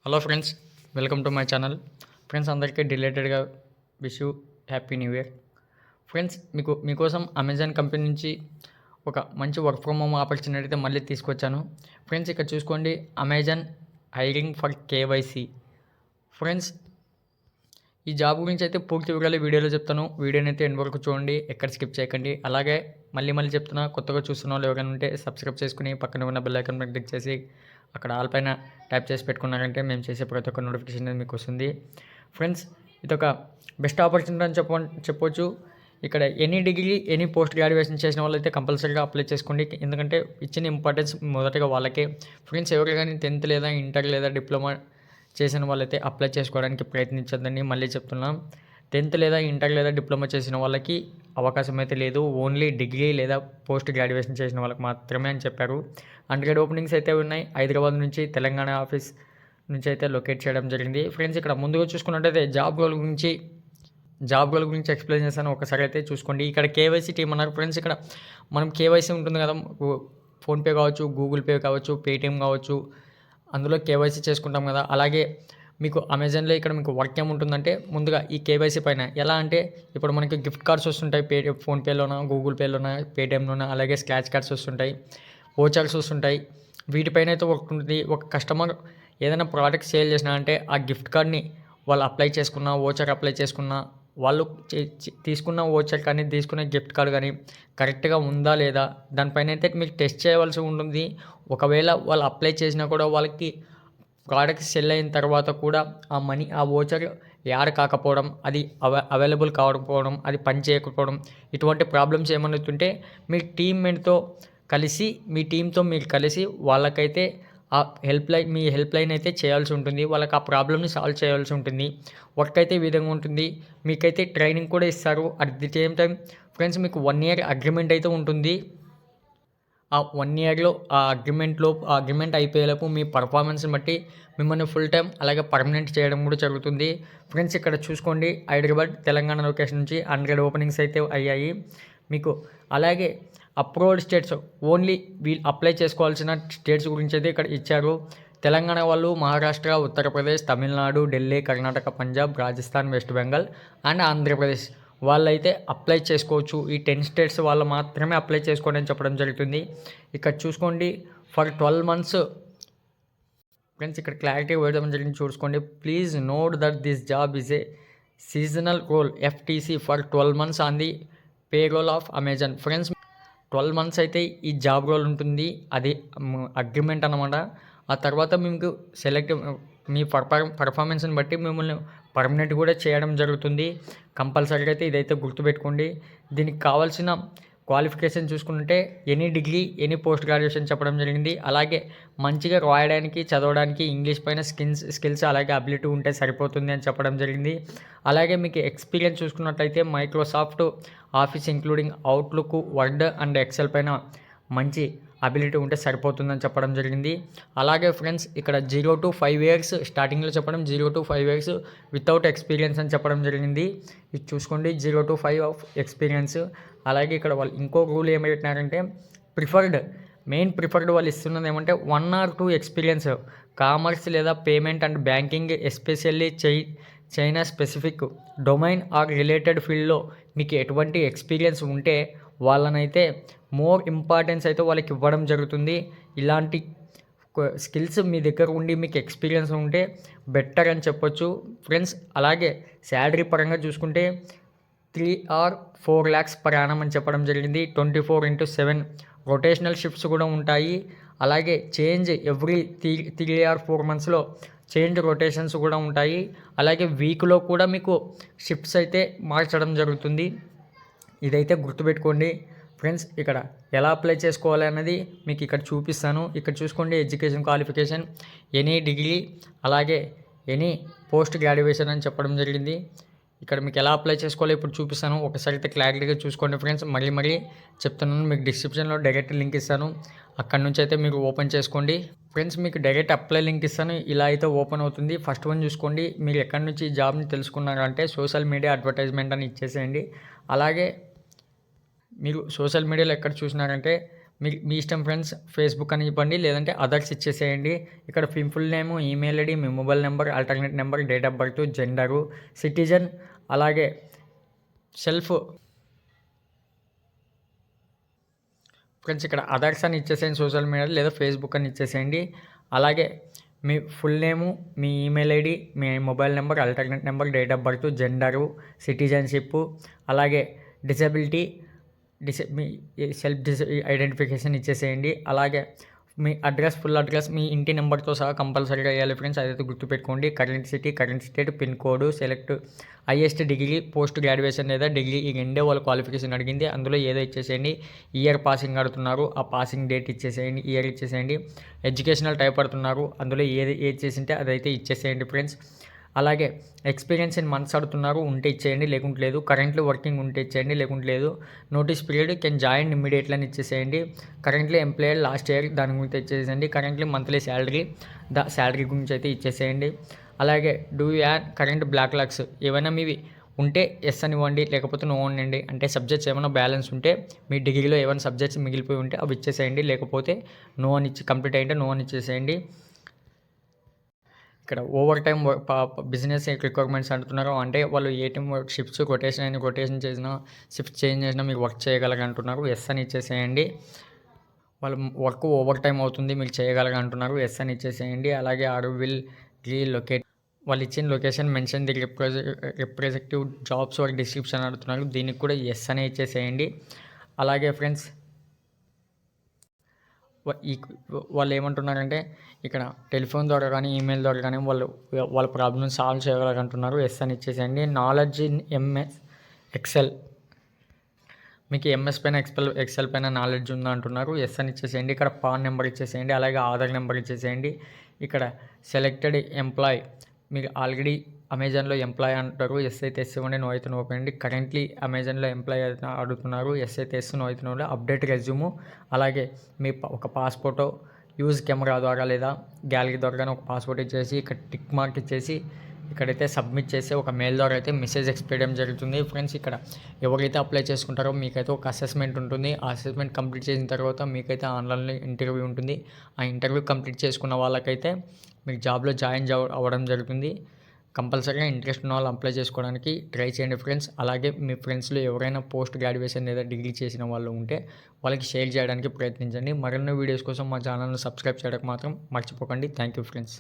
Hello friends, welcome to my channel. Friends అందరికీ డిలేటెడ్గా wish you happy new year. Friends మీకోసం Amazon company నుంచి ఒక మంచి వర్క్ ఫ్రమ్ హోమ్ ఆపర్చునిటీ అయితే మళ్ళీ తీసుకొచ్చాను. ఫ్రెండ్స్ ఇక్కడ చూసుకోండి, Amazon hiring for KYC. Friends ఈ జాబ్ గురించి అయితే పూర్తి వివరాలు వీడియోలో చెప్తాను. వీడియోని అయితే ఎండ్ వరకు చూడండి, ఎక్కడ స్కిప్ చేయకండి. అలాగే మళ్ళీ చెప్తున్నా, కొత్తగా చూస్తున్న వాళ్ళు ఎవరైనా ఉంటే సబ్స్క్రైబ్ చేసుకుని పక్కన ఉన్న బెల్ ఐకాన్ మీద క్లిక్ చేసి అక్కడ ఆల్ పైన ట్యాప్ చేసి పెట్టుకున్నారంటే మేము చేసే ప్రతి ఒక్క నోటిఫికేషన్ అనేది మీకు వస్తుంది. ఫ్రెండ్స్ ఇదొక బెస్ట్ ఆపర్చునిటీ అని చెప్పొచ్చు. ఇక్కడ any degree any post graduation చేసిన వాళ్ళు అయితే కంపల్సరీగా అప్లై చేసుకోండి. ఎందుకంటే ఇచ్చిన ఇంపార్టెన్స్ మొదటగా వాళ్ళకే. ఫ్రెండ్స్ ఎవరు కానీ 10th లేదా ఇంటర్ లేదా డిప్లొమా చేసిన వాళ్ళైతే అప్లై చేసుకోవడానికి ప్రయత్నించద్దని మళ్ళీ చెప్తున్నాం. 10th లేదా ఇంటర్ లేదా డిప్లొమా చేసిన వాళ్ళకి అవకాశం అయితే లేదు. ఓన్లీ డిగ్రీ లేదా పోస్ట్ గ్రాడ్యుయేషన్ చేసిన వాళ్ళకి మాత్రమే అని చెప్పారు. 100 ఓపెనింగ్స్ అయితే ఉన్నాయి. హైదరాబాద్ నుంచి తెలంగాణ ఆఫీస్ నుంచి అయితే లొకేట్ చేయడం జరిగింది. ఫ్రెండ్స్ ఇక్కడ ముందుగా చూసుకున్నట్టయితే జాబ్ రోల్ గురించి ఎక్స్ప్లెయిన్ చేస్తాను. ఒకసారి అయితే చూసుకోండి. ఇక్కడ కేవైసీ టీమ్ అన్నారు. ఫ్రెండ్స్ ఇక్కడ మనం కేవైసీ ఉంటుంది కదా, ఫోన్పే కావచ్చు, గూగుల్ పే కావచ్చు, పేటిఎం కావచ్చు, అందులో కేవైసీ చేసుకుంటాం కదా. అలాగే మీకు అమెజాన్లో ఇక్కడ మీకు వర్క్ ఏముంటుందంటే, ముందుగా ఈ కేవైసీ పైన ఎలా అంటే, ఇప్పుడు మనకి గిఫ్ట్ కార్డ్స్ వస్తుంటాయి ఫోన్పేలోన, గూగుల్ పేలోన, పేటిఎంలోన, అలాగే స్క్రాచ్ కార్డ్స్ వస్తుంటాయి, ఓచర్స్ వస్తుంటాయి. వీటిపైన అయితే వర్క్ ఉంటుంది. ఒక కస్టమర్ ఏదైనా ప్రోడక్ట్ సేల్ చేసినా అంటే ఆ గిఫ్ట్ కార్డ్ని వాళ్ళు అప్లై చేసుకున్న, ఓచర్ అప్లై చేసుకున్న, వాళ్ళు తీసుకున్న ఓచర్ కానీ తీసుకున్న గిఫ్ట్ కార్డ్ కానీ కరెక్ట్గా ఉందా లేదా దానిపైన అయితే మీరు టెస్ట్ చేయవలసి ఉంటుంది. ఒకవేళ వాళ్ళు అప్లై చేసినా కూడా వాళ్ళకి ప్రోడక్ట్ సెల్ అయిన తర్వాత కూడా ఆ మనీ, ఆ ఓచర్ యాడ్ కాకపోవడం, అది అవైలబుల్ కాకపోవడం, అది పని చేయకపోవడం, ఇటువంటి ప్రాబ్లమ్స్ ఏమన్నా ఉంటే మీ టీమ్మేట్తో కలిసి, మీ టీంతో మీరు కలిసి వాళ్ళకైతే ఆ మీ హెల్ప్ లైన్ అయితే చేయాల్సి ఉంటుంది. వాళ్ళకి ఆ ప్రాబ్లమ్ని సాల్వ్ చేయాల్సి ఉంటుంది. వర్క్ అయితే ఈ విధంగా ఉంటుంది. మీకైతే ట్రైనింగ్ కూడా ఇస్తారు. At the same time friends మీకు 1 year అగ్రిమెంట్ అయితే ఉంటుంది. ఆ 1 yearలో ఆ అగ్రిమెంట్ అయిపోయేలోపు మీ పర్ఫార్మెన్స్ని బట్టి మిమ్మల్ని ఫుల్ టైం అలాగే పర్మనెంట్ చేయడం కూడా జరుగుతుంది. ఫ్రెండ్స్ ఇక్కడ చూసుకోండి, హైదరాబాద్ తెలంగాణ లొకేషన్ నుంచి 100 ఓపెనింగ్స్ అయితే అయ్యాయి మీకు. అలాగే అప్రూవ్డ్ స్టేట్స్, ఓన్లీ వీళ్ళు అప్లై చేసుకోవాల్సిన స్టేట్స్ గురించి అయితే ఇక్కడ ఇచ్చారు. తెలంగాణ వాళ్ళు మహారాష్ట్ర, ఉత్తరప్రదేశ్, తమిళనాడు, ఢిల్లీ, కర్ణాటక, పంజాబ్, రాజస్థాన్, వెస్ట్ బెంగాల్ అండ్ ఆంధ్రప్రదేశ్ వాళ్ళైతే అప్లై చేసుకోవచ్చు. ఈ 10 స్టేట్స్ వాళ్ళు మాత్రమే అప్లై చేసుకోండి అని చెప్పడం జరుగుతుంది. ఇక్కడ చూసుకోండి, ఫర్ 12 months. ఫ్రెండ్స్ ఇక్కడ క్లారిటీ ఇవ్వడం జరిగింది, చూసుకోండి. Please note that this job is a seasonal role FTC for 12 months on the pay roll of Amazon. Friends 12 months అయితే ఈ జాబ్ రోల్ ఉంటుంది. అది అగ్రిమెంట్ అన్నమాట. ఆ తర్వాత మీకు మీ పర్ఫార్మెన్స్ని బట్టి మిమ్మల్ని పర్మనెంట్ కూడా చేయడం జరుగుతుంది. కంపల్సరీగా అయితే ఇదైతే గుర్తుపెట్టుకోండి. దీనికి కావాల్సిన క్వాలిఫికేషన్ చూసుకుంటే any degree any post graduation చెప్పడం జరిగింది. అలాగే మంచిగా రాయడానికి, చదవడానికి ఇంగ్లీష్ పైన స్కిల్స్ అలాగే అబిలిటీ ఉంటే సరిపోతుంది అని చెప్పడం జరిగింది. అలాగే మీకు ఎక్స్పీరియన్స్ చూసుకున్నట్లయితే Microsoft Office including Outlook, Word and Excel పైన మంచి అబిలిటీ ఉంటే సరిపోతుందని చెప్పడం జరిగింది. అలాగే ఫ్రెండ్స్ ఇక్కడ 0 to 5 years స్టార్టింగ్లో చెప్పడం, 0 to 5 years వితౌట్ ఎక్స్పీరియన్స్ అని చెప్పడం జరిగింది. ఇది చూసుకోండి, 0 to 5 ఆఫ్ ఎక్స్పీరియన్స్. అలాగే ఇక్కడ వాళ్ళు ఇంకో రూల్ ఏమి పెట్టినారంటే, మెయిన్ ప్రిఫర్డ్ వాళ్ళు ఇస్తున్నది ఏమంటే 1 or 2 ఎక్స్పీరియన్స్ కామర్స్ లేదా payment and banking, especially China specific domain or related ఫీల్డ్లో మీకు ఎటువంటి ఎక్స్పీరియన్స్ ఉంటే వాళ్ళనైతే మోర్ ఇంపార్టెన్స్ అయితే వాళ్ళకి ఇవ్వడం జరుగుతుంది. ఇలాంటి స్కిల్స్ మీ దగ్గర ఉండి మీకు ఎక్స్పీరియన్స్ ఉంటే బెటర్ అని చెప్పొచ్చు ఫ్రెండ్స్. అలాగే శాలరీ పరంగా చూసుకుంటే 3 or 4 lakhs పర్ యానం అని చెప్పడం జరిగింది. 24/7 రొటేషనల్ షిఫ్ట్స్ కూడా ఉంటాయి. అలాగే చేంజ్ ఎవ్రీ 3 or 4 monthsలో చేంజ్ రొటేషన్స్ కూడా ఉంటాయి. అలాగే వీక్లో కూడా మీకు షిఫ్ట్స్ అయితే మార్చడం జరుగుతుంది. ఇదైతే గుర్తుపెట్టుకోండి ఫ్రెండ్స్. ఇక్కడ ఎలా అప్లై చేసుకోవాలి అన్నది మీకు ఇక్కడ చూపిస్తాను. ఇక్కడ చూసుకోండి, ఎడ్యుకేషన్ క్వాలిఫికేషన్ ఎనీ డిగ్రీ అలాగే ఎనీ పోస్ట్ గ్రాడ్యుయేషన్ అని చెప్పడం జరిగింది. ఇక్కడ మీకు ఎలా అప్లై చేసుకోవాలో ఇప్పుడు చూపిస్తాను. ఒకసారి అయితే క్లారిటీగా చూసుకోండి ఫ్రెండ్స్. మళ్ళీ చెప్తున్నాను, మీకు డిస్క్రిప్షన్లో డైరెక్ట్ లింక్ ఇస్తాను, అక్కడ నుంచి అయితే మీరు ఓపెన్ చేసుకోండి ఫ్రెండ్స్. మీకు డైరెక్ట్ అప్లై లింక్ ఇస్తాను, ఇలా అయితే ఓపెన్ అవుతుంది. ఫస్ట్ వన్ చూసుకోండి, మీరు ఎక్కడి నుంచి ఈ జాబ్ని తెలుసుకున్నారంటే సోషల్ మీడియా అడ్వర్టైజ్మెంట్ అని ఇచ్చేసేయండి. అలాగే మీరు సోషల్ మీడియాలో ఎక్కడ చూసినారంటే మీ ఇష్టం ఫ్రెండ్స్. ఫేస్‌బుక్ అని ఇవ్వండి, లేదంటే అదర్స్ ఇచ్చేసేయండి. ఇక్కడ మీ ఫుల్ నేము, ఈమెయిల్ ఐడీ, మీ mobile number, alternate number, date of birth, gender, citizen, అలాగే సెల్ఫ్ ఫ్రెండ్స్ ఇక్కడ అదర్స్ అని ఇచ్చేసేయండి సోషల్ మీడియా, లేదా ఫేస్‌బుక్ అని ఇచ్చేసేయండి. అలాగే మీ ఫుల్ నేము, మీ ఈమెయిల్ ఐడీ, మీ mobile number, alternate number, date of birth, gender, citizenship, అలాగే డిసెబిలిటీ, మీ సెల్ఫ్ ఐడెంటిఫికేషన్ ఇచ్చేసేయండి. అలాగే మీ అడ్రస్, ఫుల్ అడ్రస్ మీ ఇంటి నెంబర్తో సహా కంపల్సరీగా వేయాలి ఫ్రెండ్స్. అదైతే గుర్తుపెట్టుకోండి. Current city, current state, pin code, select highest degree, post graduation లేదా డిగ్రీ, ఈ రెండే వాళ్ళ క్వాలిఫికేషన్ అడిగింది. అందులో ఏదో ఇచ్చేసేయండి. ఇయర్ పాసింగ్ అడుగుతున్నారు, ఆ పాసింగ్ డేట్ ఇచ్చేసేయండి, ఇయర్ ఇచ్చేసేయండి. ఎడ్యుకేషనల్ టైప్ అడుగుతున్నారు, అందులో ఏది చేసింటే అదైతే ఇచ్చేసేయండి ఫ్రెండ్స్. అలాగే ఎక్స్పీరియన్స్ ఇన్ మంత్స్ అడుగుతున్నారు, ఉంటే ఇచ్చేయండి, లేకుంటే లేదు. కరెంట్లీ వర్కింగ్ ఉంటే ఇచ్చేయండి, లేకుంటే లేదు. Notice period can join immediately అని ఇచ్చేసేయండి. కరెంట్లీ ఎంప్లాయిడ్ లాస్ట్ ఇయర్, దాని గురించి ఇచ్చేసేయండి. కరెంట్లీ మంత్లీ శాలరీ గురించి అయితే ఇచ్చేసేయండి. అలాగే do you had current backlogs ఏమైనా మీవి ఉంటే ఎస్ అని ఇవ్వండి, లేకపోతే నో అనండి. అంటే సబ్జెక్ట్స్ ఏమైనా బ్యాలెన్స్ ఉంటే, మీ డిగ్రీలో ఏమైనా సబ్జెక్ట్స్ మిగిలిపోయి ఉంటే అవి ఇచ్చేసేయండి, లేకపోతే నో అని కంప్లీట్ అయ్యింటే నో అని ఇచ్చేసేయండి. ఇక్కడ ఓవర్ టైమ్ బిజినెస్ రిక్వైర్మెంట్స్ అంటున్నారు, అంటే వాళ్ళు ఏ టైం వర్క్ షిఫ్ట్స్ రొటేషన్ చేసినా, షిఫ్ట్ చేంజ్ చేసినా మీరు వర్క్ చేయగలరు అంటున్నారు. ఎస్ అని ఇచ్చేసేయండి. వాళ్ళు వర్క్ ఓవర్ టైం అవుతుంది, మీరు చేయగలరు అంటున్నారు. ఎస్ అని ఇచ్చేసేయండి. అలాగే ఆర్ విల్ రీలొకేట్, వాళ్ళు ఇచ్చిన location mention the representative jobs work description అడుగుతున్నారు. దీనికి కూడా ఎస్ అనే ఇచ్చేసేయండి. అలాగే ఫ్రెండ్స్ వాళ్ళు ఏమంటున్నారంటే ఇక్కడ టెలిఫోన్ ద్వారా కానీ, ఈమెయిల్ ద్వారా కానీ వాళ్ళ ప్రాబ్లమ్ సాల్వ్ చేయగలరంటున్నారు. ఎస్ అని ఇచ్చేసేయండి. నాలెడ్జ్ ఇన్ ఎంఎస్ ఎక్సెల్, మీకు ఎంఎస్ పైన ఎక్సెల్ పైన నాలెడ్జ్ ఉందా అంటున్నారు. ఎస్ అని ఇచ్చేసేయండి. ఇక్కడ పాన్ నెంబర్ ఇచ్చేసేయండి, అలాగే ఆధార్ నెంబర్ ఇచ్చేసేయండి. ఇక్కడ సెలెక్టెడ్ ఎంప్లాయ్, మీకు ఆల్రెడీ అమెజాన్లో ఎంప్లాయ్ అంటారు. ఎస్ అయితే ఎస్ ఇవ్వండి, నో అయితే నో ఇవ్వండి. కరెంట్లీ అమెజాన్లో ఎంప్లాయ్ అడుగుతున్నారు. ఎస్ అయితే ఎస్, నో అయితే నో. అప్డేట్ రెజ్యూము, అలాగే మీ ఒక పాస్పోర్టో యూజ్ కెమెరా ద్వారా లేదా గ్యాలరీ ద్వారా ఒక పాస్పోర్ట్ ఇచ్చేసి ఇక్కడ టిక్ మార్క్ ఇచ్చేసి ఇక్కడైతే సబ్మిట్ చేసి ఒక మెయిల్ ద్వారా అయితే మెసేజ్ ఎక్స్పెక్ట్ జరుగుతుంది ఫ్రెండ్స్. ఇక్కడ ఎవరైతే అప్లై చేసుకుంటారో మీకైతే ఒక అసెస్మెంట్ ఉంటుంది. ఆ అసెస్మెంట్ కంప్లీట్ చేసిన తర్వాత మీకైతే ఆన్లైన్లో ఇంటర్వ్యూ ఉంటుంది. ఆ ఇంటర్వ్యూ కంప్లీట్ చేసుకున్న వాళ్ళకైతే మీకు జాబ్లో జాయిన్ అవ్వడం జరుగుతుంది. కంపల్సరీగా ఇంట్రెస్ట్ ఉన్న వాళ్ళు అప్లై చేసుకోవడానికి ట్రై చేయండి ఫ్రెండ్స్. అలాగే మీ ఫ్రెండ్స్లో ఎవరైనా పోస్ట్ గ్రాడ్యుయేషన్ లేదా డిగ్రీ చేసిన వాళ్ళు ఉంటే వాళ్ళకి షేర్ చేయడానికి ప్రయత్నించండి. మరిన్ని వీడియోస్ కోసం మా ఛానల్ని సబ్స్క్రైబ్ చేయడానికి మాత్రం మర్చిపోకండి. Thank you friends.